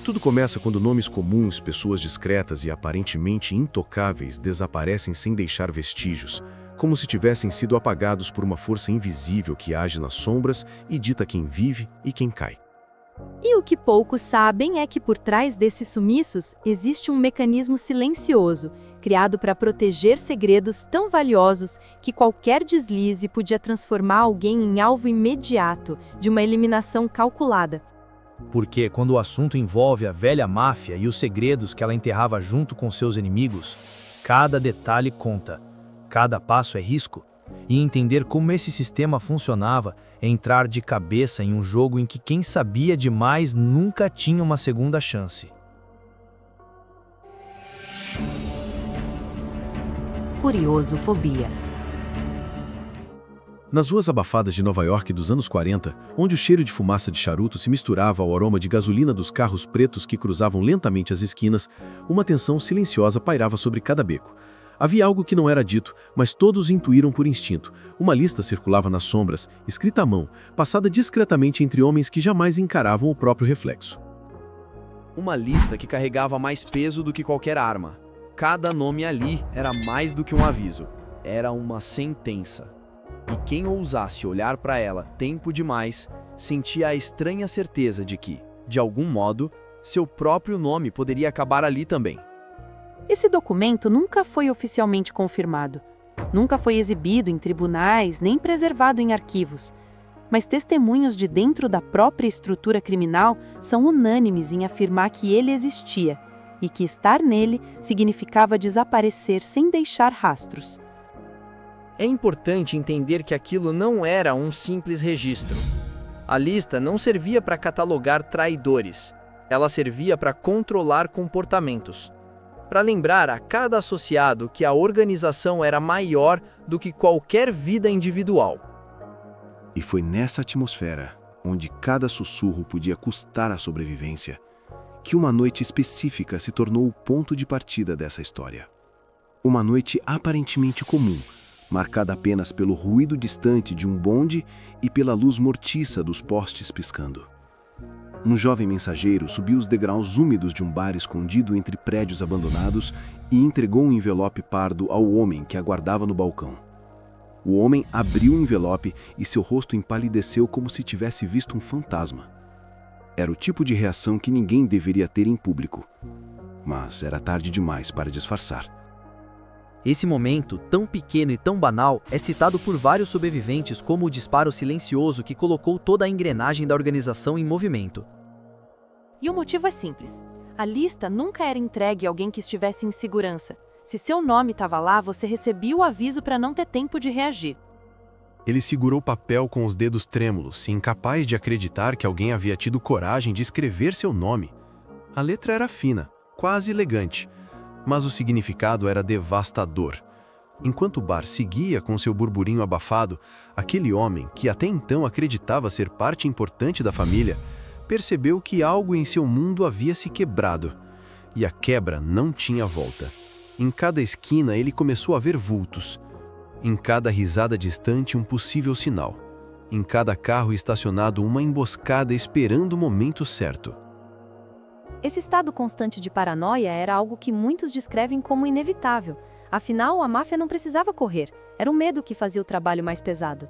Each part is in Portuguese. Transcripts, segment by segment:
Tudo começa quando nomes comuns, pessoas discretas e aparentemente intocáveis desaparecem sem deixar vestígios, como se tivessem sido apagados por uma força invisível que age nas sombras e dita quem vive e quem cai. E o que poucos sabem é que por trás desses sumiços existe um mecanismo silencioso, criado para proteger segredos tão valiosos que qualquer deslize podia transformar alguém em alvo imediato de uma eliminação calculada. Porque quando o assunto envolve a velha máfia e os segredos que ela enterrava junto com seus inimigos, cada detalhe conta, cada passo é risco. E entender como esse sistema funcionava é entrar de cabeça em um jogo em que quem sabia demais nunca tinha uma segunda chance. Curiosofobia. Nas ruas abafadas de Nova York dos anos 40, onde o cheiro de fumaça de charuto se misturava ao aroma de gasolina dos carros pretos que cruzavam lentamente as esquinas, uma tensão silenciosa pairava sobre cada beco. Havia algo que não era dito, mas todos intuíram por instinto. Uma lista circulava nas sombras, escrita à mão, passada discretamente entre homens que jamais encaravam o próprio reflexo. Uma lista que carregava mais peso do que qualquer arma. Cada nome ali era mais do que um aviso. Era uma sentença. E quem ousasse olhar para ela tempo demais, sentia a estranha certeza de que, de algum modo, seu próprio nome poderia acabar ali também. Esse documento nunca foi oficialmente confirmado. Nunca foi exibido em tribunais, nem preservado em arquivos. Mas testemunhos de dentro da própria estrutura criminal são unânimes em afirmar que ele existia e que estar nele significava desaparecer sem deixar rastros. É importante entender que aquilo não era um simples registro. A lista não servia para catalogar traidores. Ela servia para controlar comportamentos. Para lembrar a cada associado que a organização era maior do que qualquer vida individual. E foi nessa atmosfera, onde cada sussurro podia custar a sobrevivência, que uma noite específica se tornou o ponto de partida dessa história. Uma noite aparentemente comum, marcada apenas pelo ruído distante de um bonde e pela luz mortiça dos postes piscando. Um jovem mensageiro subiu os degraus úmidos de um bar escondido entre prédios abandonados e entregou um envelope pardo ao homem que aguardava no balcão. O homem abriu o envelope e seu rosto empalideceu como se tivesse visto um fantasma. Era o tipo de reação que ninguém deveria ter em público, mas era tarde demais para disfarçar. Esse momento, tão pequeno e tão banal, é citado por vários sobreviventes como o disparo silencioso que colocou toda a engrenagem da organização em movimento. E o motivo é simples. A lista nunca era entregue a alguém que estivesse em segurança. Se seu nome estava lá, você recebia o aviso para não ter tempo de reagir. Ele segurou o papel com os dedos trêmulos, incapaz de acreditar que alguém havia tido coragem de escrever seu nome. A letra era fina, quase elegante, mas o significado era devastador. Enquanto o bar seguia com seu burburinho abafado, aquele homem, que até então acreditava ser parte importante da família, percebeu que algo em seu mundo havia se quebrado. E a quebra não tinha volta. Em cada esquina ele começou a ver vultos. Em cada risada distante um possível sinal. Em cada carro estacionado uma emboscada esperando o momento certo. Esse estado constante de paranoia era algo que muitos descrevem como inevitável. Afinal, a máfia não precisava correr. Era o medo que fazia o trabalho mais pesado.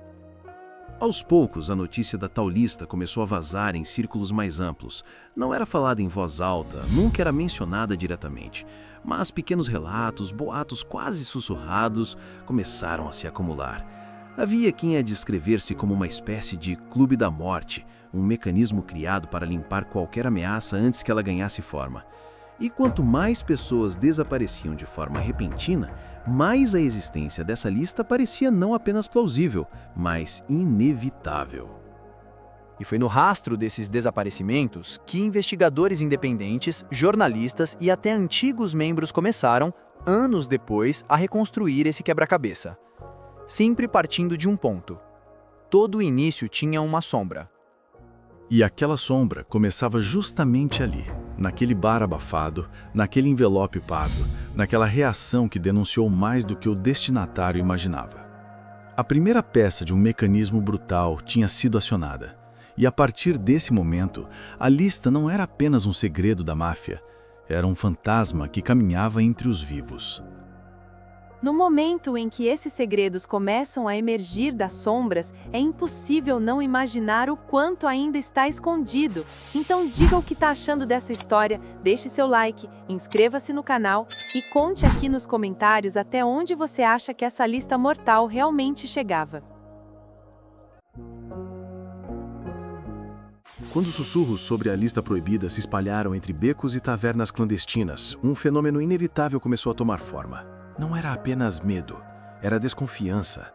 Aos poucos, a notícia da tal lista começou a vazar em círculos mais amplos. Não era falada em voz alta, nunca era mencionada diretamente. Mas pequenos relatos, boatos quase sussurrados, começaram a se acumular. Havia quem a descrever-se como uma espécie de clube da morte, um mecanismo criado para limpar qualquer ameaça antes que ela ganhasse forma. E quanto mais pessoas desapareciam de forma repentina, mais a existência dessa lista parecia não apenas plausível, mas inevitável. E foi no rastro desses desaparecimentos que investigadores independentes, jornalistas e até antigos membros começaram, anos depois, a reconstruir esse quebra-cabeça. Sempre partindo de um ponto. Todo início tinha uma sombra. E aquela sombra começava justamente ali, naquele bar abafado, naquele envelope pardo, naquela reação que denunciou mais do que o destinatário imaginava. A primeira peça de um mecanismo brutal tinha sido acionada, E a partir desse momento, a lista não era apenas um segredo da máfia, era um fantasma que caminhava entre os vivos. No momento em que esses segredos começam a emergir das sombras, é impossível não imaginar o quanto ainda está escondido. Então diga o que está achando dessa história, deixe seu like, inscreva-se no canal e conte aqui nos comentários até onde você acha que essa lista mortal realmente chegava. Quando sussurros sobre a lista proibida se espalharam entre becos e tavernas clandestinas, um fenômeno inevitável começou a tomar forma. Não era apenas medo, era desconfiança.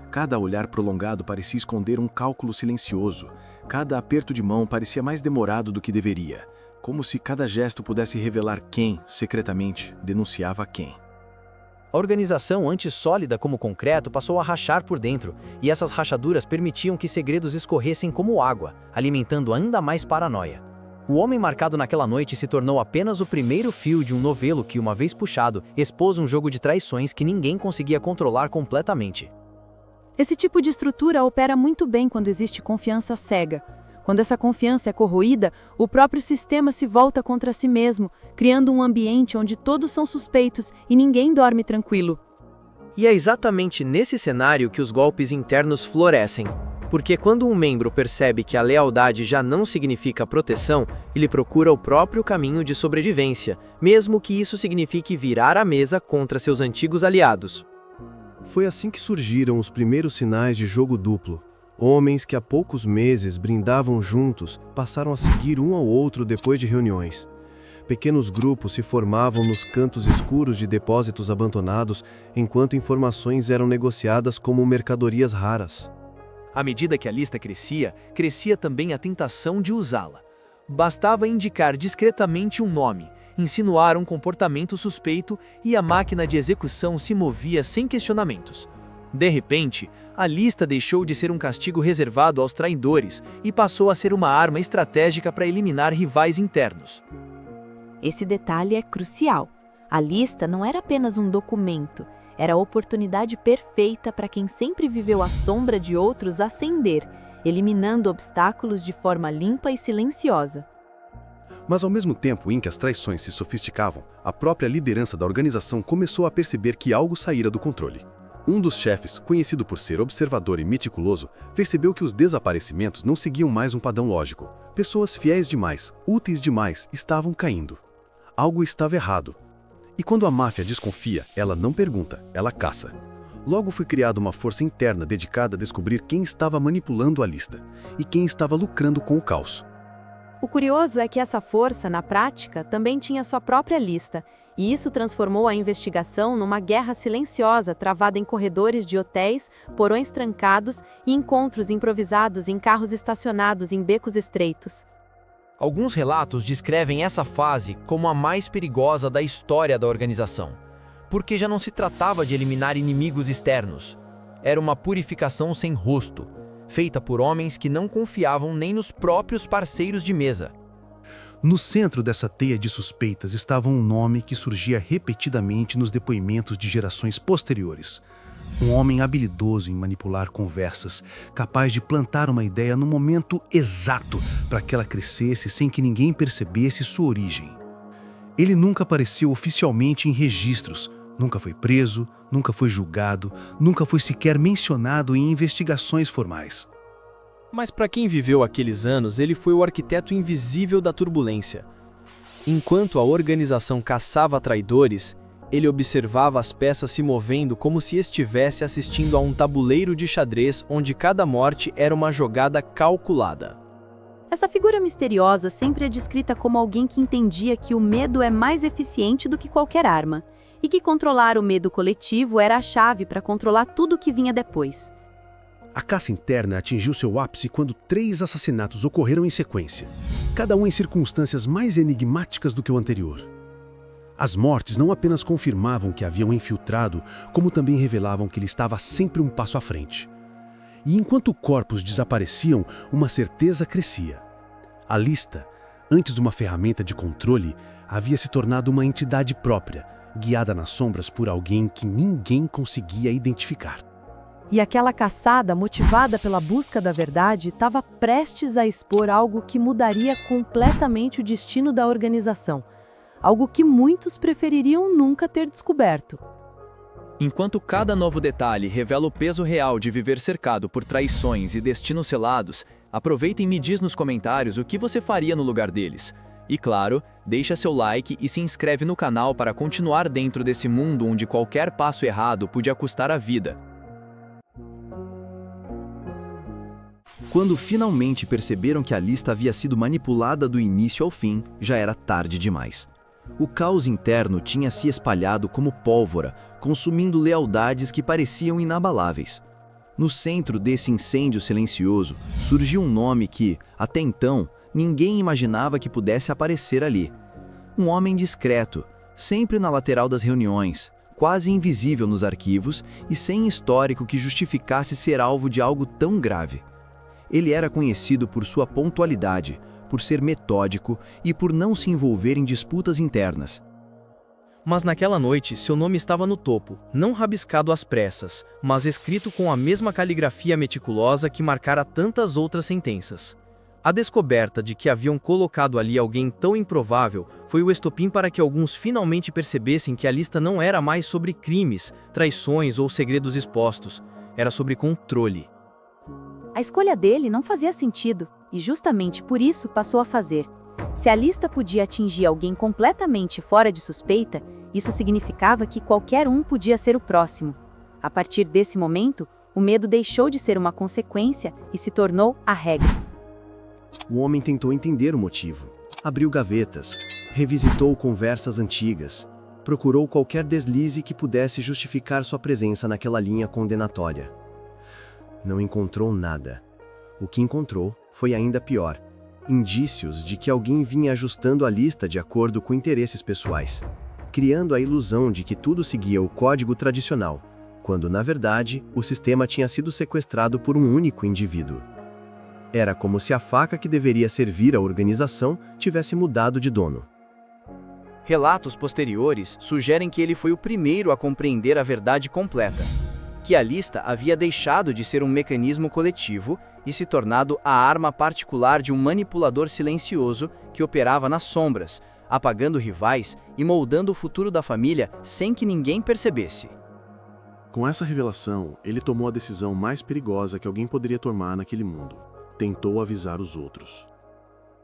Cada olhar prolongado parecia esconder um cálculo silencioso. Cada aperto de mão parecia mais demorado do que deveria, como se cada gesto pudesse revelar quem, secretamente, denunciava quem. A organização, antes sólida como concreto, passou a rachar por dentro, e essas rachaduras permitiam que segredos escorressem como água, alimentando ainda mais paranoia. O homem marcado naquela noite se tornou apenas o primeiro fio de um novelo que, uma vez puxado, expôs um jogo de traições que ninguém conseguia controlar completamente. Esse tipo de estrutura opera muito bem quando existe confiança cega. Quando essa confiança é corroída, o próprio sistema se volta contra si mesmo, criando um ambiente onde todos são suspeitos e ninguém dorme tranquilo. E é exatamente nesse cenário que os golpes internos florescem. Porque quando um membro percebe que a lealdade já não significa proteção, ele procura o próprio caminho de sobrevivência, mesmo que isso signifique virar a mesa contra seus antigos aliados. Foi assim que surgiram os primeiros sinais de jogo duplo. Homens que há poucos meses brindavam juntos passaram a seguir um ao outro depois de reuniões. Pequenos grupos se formavam nos cantos escuros de depósitos abandonados, enquanto informações eram negociadas como mercadorias raras. À medida que a lista crescia, crescia também a tentação de usá-la. Bastava indicar discretamente um nome, insinuar um comportamento suspeito e a máquina de execução se movia sem questionamentos. De repente, a lista deixou de ser um castigo reservado aos traidores e passou a ser uma arma estratégica para eliminar rivais internos. Esse detalhe é crucial. A lista não era apenas um documento, era a oportunidade perfeita para quem sempre viveu à sombra de outros ascender, eliminando obstáculos de forma limpa e silenciosa. Mas ao mesmo tempo em que as traições se sofisticavam, a própria liderança da organização começou a perceber que algo saíra do controle. Um dos chefes, conhecido por ser observador e meticuloso, percebeu que os desaparecimentos não seguiam mais um padrão lógico. Pessoas fiéis demais, úteis demais, estavam caindo. Algo estava errado. E quando a máfia desconfia, ela não pergunta, ela caça. Logo foi criada uma força interna dedicada a descobrir quem estava manipulando a lista e quem estava lucrando com o caos. O curioso é que essa força, na prática, também tinha sua própria lista, e isso transformou a investigação numa guerra silenciosa travada em corredores de hotéis, porões trancados e encontros improvisados em carros estacionados em becos estreitos. Alguns relatos descrevem essa fase como a mais perigosa da história da organização, porque já não se tratava de eliminar inimigos externos. Era uma purificação sem rosto, feita por homens que não confiavam nem nos próprios parceiros de mesa. No centro dessa teia de suspeitas estava um nome que surgia repetidamente nos depoimentos de gerações posteriores. Um homem habilidoso em manipular conversas, capaz de plantar uma ideia no momento exato para que ela crescesse sem que ninguém percebesse sua origem. Ele nunca apareceu oficialmente em registros, nunca foi preso, nunca foi julgado, nunca foi sequer mencionado em investigações formais. Mas para quem viveu aqueles anos, ele foi o arquiteto invisível da turbulência. Enquanto a organização caçava traidores, ele observava as peças se movendo como se estivesse assistindo a um tabuleiro de xadrez onde cada morte era uma jogada calculada. Essa figura misteriosa sempre é descrita como alguém que entendia que o medo é mais eficiente do que qualquer arma, e que controlar o medo coletivo era a chave para controlar tudo o que vinha depois. A caça interna atingiu seu ápice quando 3 assassinatos ocorreram em sequência, cada um em circunstâncias mais enigmáticas do que o anterior. As mortes não apenas confirmavam que haviam infiltrado, como também revelavam que ele estava sempre um passo à frente. E enquanto corpos desapareciam, uma certeza crescia. A lista, antes uma ferramenta de controle, havia se tornado uma entidade própria, guiada nas sombras por alguém que ninguém conseguia identificar. E aquela caçada, motivada pela busca da verdade, estava prestes a expor algo que mudaria completamente o destino da organização. Algo que muitos prefeririam nunca ter descoberto. Enquanto cada novo detalhe revela o peso real de viver cercado por traições e destinos selados, aproveita e me diz nos comentários o que você faria no lugar deles. E claro, deixa seu like e se inscreve no canal para continuar dentro desse mundo onde qualquer passo errado podia custar a vida. Quando finalmente perceberam que a lista havia sido manipulada do início ao fim, já era tarde demais. O caos interno tinha se espalhado como pólvora, consumindo lealdades que pareciam inabaláveis. No centro desse incêndio silencioso, surgiu um nome que, até então, ninguém imaginava que pudesse aparecer ali. Um homem discreto, sempre na lateral das reuniões, quase invisível nos arquivos e sem histórico que justificasse ser alvo de algo tão grave. Ele era conhecido por sua pontualidade, por ser metódico e por não se envolver em disputas internas. Mas naquela noite, seu nome estava no topo, não rabiscado às pressas, mas escrito com a mesma caligrafia meticulosa que marcara tantas outras sentenças. A descoberta de que haviam colocado ali alguém tão improvável foi o estopim para que alguns finalmente percebessem que a lista não era mais sobre crimes, traições ou segredos expostos, era sobre controle. A escolha dele não fazia sentido, e justamente por isso passou a fazer. Se a lista podia atingir alguém completamente fora de suspeita, isso significava que qualquer um podia ser o próximo. A partir desse momento, o medo deixou de ser uma consequência e se tornou a regra. O homem tentou entender o motivo. Abriu gavetas, revisitou conversas antigas, procurou qualquer deslize que pudesse justificar sua presença naquela linha condenatória. Não encontrou nada. O que encontrou foi ainda pior: indícios de que alguém vinha ajustando a lista de acordo com interesses pessoais, criando a ilusão de que tudo seguia o código tradicional, quando, na verdade, o sistema tinha sido sequestrado por um único indivíduo. Era como se a faca que deveria servir à organização tivesse mudado de dono. Relatos posteriores sugerem que ele foi o primeiro a compreender a verdade completa, que a lista havia deixado de ser um mecanismo coletivo e se tornado a arma particular de um manipulador silencioso que operava nas sombras, apagando rivais e moldando o futuro da família sem que ninguém percebesse. Com essa revelação, ele tomou a decisão mais perigosa que alguém poderia tomar naquele mundo. Tentou avisar os outros.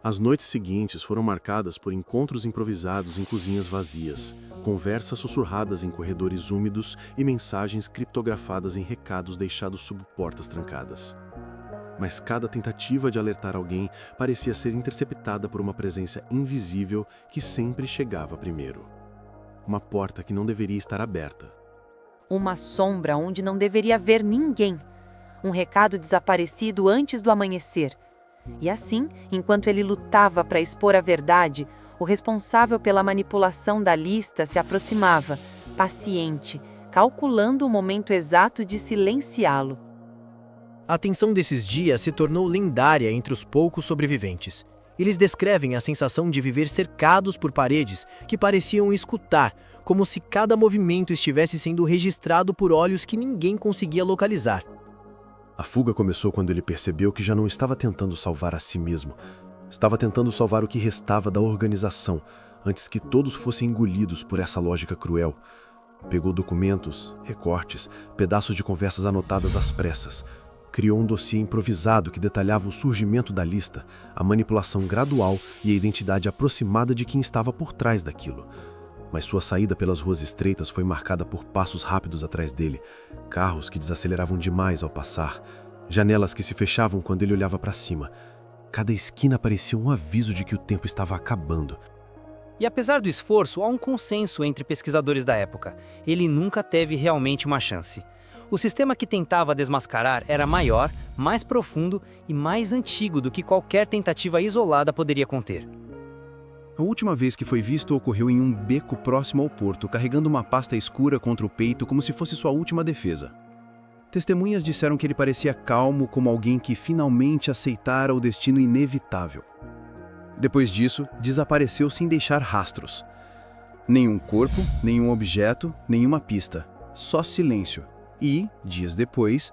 As noites seguintes foram marcadas por encontros improvisados em cozinhas vazias, conversas sussurradas em corredores úmidos e mensagens criptografadas em recados deixados sob portas trancadas. Mas cada tentativa de alertar alguém parecia ser interceptada por uma presença invisível que sempre chegava primeiro. Uma porta que não deveria estar aberta. Uma sombra onde não deveria haver ninguém. Um recado desaparecido antes do amanhecer. E assim, enquanto ele lutava para expor a verdade, o responsável pela manipulação da lista se aproximava, paciente, calculando o momento exato de silenciá-lo. A tensão desses dias se tornou lendária entre os poucos sobreviventes. Eles descrevem a sensação de viver cercados por paredes que pareciam escutar, como se cada movimento estivesse sendo registrado por olhos que ninguém conseguia localizar. A fuga começou quando ele percebeu que já não estava tentando salvar a si mesmo. Estava tentando salvar o que restava da organização, antes que todos fossem engolidos por essa lógica cruel. Pegou documentos, recortes, pedaços de conversas anotadas às pressas. Criou um dossiê improvisado que detalhava o surgimento da lista, a manipulação gradual e a identidade aproximada de quem estava por trás daquilo. Mas sua saída pelas ruas estreitas foi marcada por passos rápidos atrás dele, carros que desaceleravam demais ao passar, janelas que se fechavam quando ele olhava para cima. Cada esquina parecia um aviso de que o tempo estava acabando. E apesar do esforço, há um consenso entre pesquisadores da época. Ele nunca teve realmente uma chance. O sistema que tentava desmascarar era maior, mais profundo e mais antigo do que qualquer tentativa isolada poderia conter. A última vez que foi visto ocorreu em um beco próximo ao porto, carregando uma pasta escura contra o peito como se fosse sua última defesa. Testemunhas disseram que ele parecia calmo, como alguém que finalmente aceitara o destino inevitável. Depois disso, desapareceu sem deixar rastros. Nenhum corpo, nenhum objeto, nenhuma pista. Só silêncio. E, dias depois,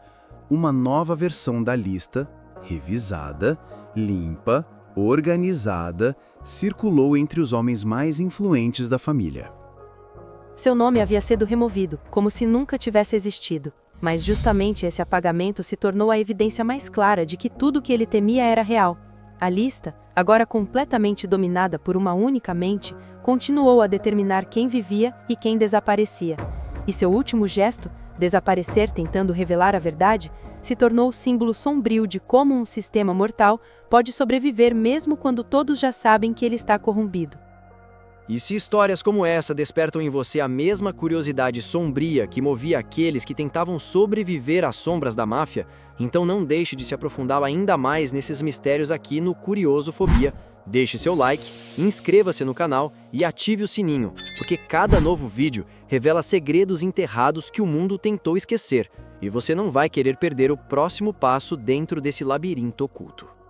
uma nova versão da lista, revisada, limpa, organizada, circulou entre os homens mais influentes da família. Seu nome havia sido removido, como se nunca tivesse existido. Mas justamente esse apagamento se tornou a evidência mais clara de que tudo o que ele temia era real. A lista, agora completamente dominada por uma única mente, continuou a determinar quem vivia e quem desaparecia. E seu último gesto, desaparecer tentando revelar a verdade, se tornou o símbolo sombrio de como um sistema mortal pode sobreviver mesmo quando todos já sabem que ele está corrompido. E se histórias como essa despertam em você a mesma curiosidade sombria que movia aqueles que tentavam sobreviver às sombras da máfia, então não deixe de se aprofundar ainda mais nesses mistérios aqui no Curiosofobia. Deixe seu like, inscreva-se no canal e ative o sininho, porque cada novo vídeo revela segredos enterrados que o mundo tentou esquecer, e você não vai querer perder o próximo passo dentro desse labirinto oculto.